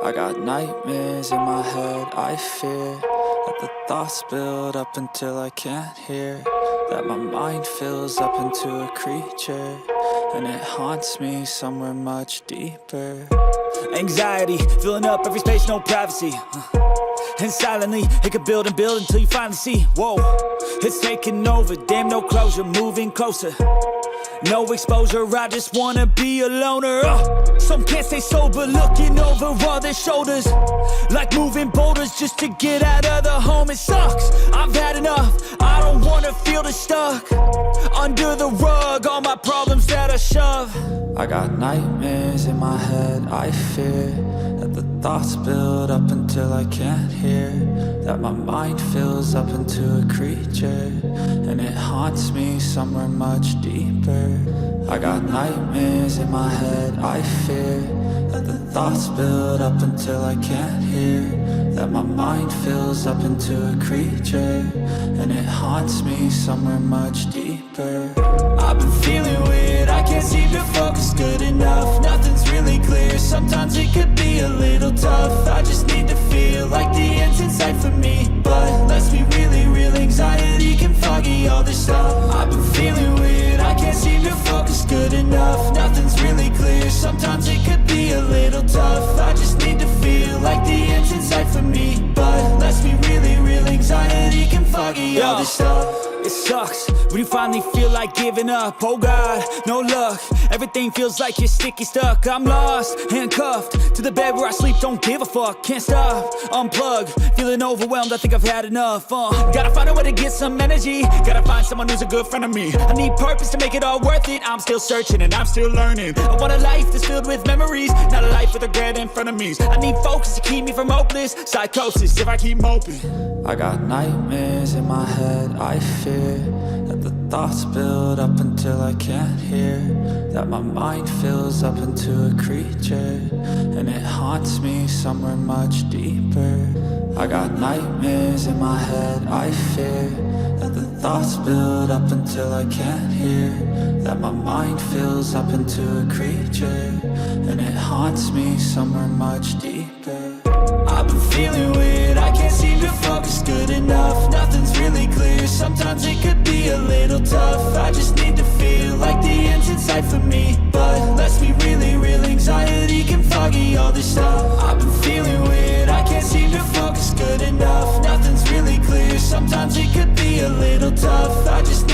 I got nightmares in my head, I fear that the thoughts build up until I can't hear, that my mind fills up into a creature, and it haunts me somewhere much deeper. Anxiety, filling up every space, no privacy. And silently, it could build and build until you finally see, whoa, it's taking over, damn no closure, moving closer. No exposure, I just wanna be a loner. Some can't stay sober, looking over all their shoulders, like moving boulders just to get out of the home. It sucks, I've had enough, I don't wanna feel stuck under the rug, all my problems that I shove. I got nightmares in my head, I fear that the thoughts build up until I can't hear, that my mind fills up into a creature, and it haunts me somewhere much deeper. I got nightmares in my head, I fear that the thoughts build up until I can't hear, that my mind fills up into a creature, and it haunts me somewhere much deeper. I've been feeling weird, I can't seem to focus good enough. Nothing's really clear, sometimes it could be a little tough. I just need to feel like the end's in sight for me, but let's be really real, anxiety can foggy all this stuff. I've been feeling weird, I can't seem to focus good enough. Nothing's really clear, sometimes it could be a little tough. I just need to feel like the end's in sight for me, but let's be really real, anxiety can foggy all this stuff. It sucks when you finally feel like giving up. Oh God, no luck, everything feels like you're sticky stuck. I'm lost, handcuffed to the bed where I sleep, don't give a fuck. Can't stop, unplug, feeling overwhelmed, I think I've had enough. Gotta find a way to get some energy, gotta find someone who's a good friend of me. I need purpose to make it all worth it, I'm still searching and I'm still learning. I want a life that's filled with memories, not a life with regret in front of me. I need focus to keep me from hopeless psychosis if I keep moping. I got nightmares in my head, I fear that the thoughts build up until I can't hear, that my mind fills up into a creature, and it haunts me somewhere much deeper. I got nightmares in my head, I fear that the thoughts build up until I can't hear, that my mind fills up into a creature, and it haunts me somewhere much deeper. I've been feeling weird, I can't seem to focus good enough. Nothing's really clear, sometimes it could be a little tough. I just need to feel like the end's in sight for me, but let's be really real, anxiety can foggy all this stuff. I've been feeling weird, I can't seem to focus good enough. Nothing's really clear, sometimes it could be a little tough. I just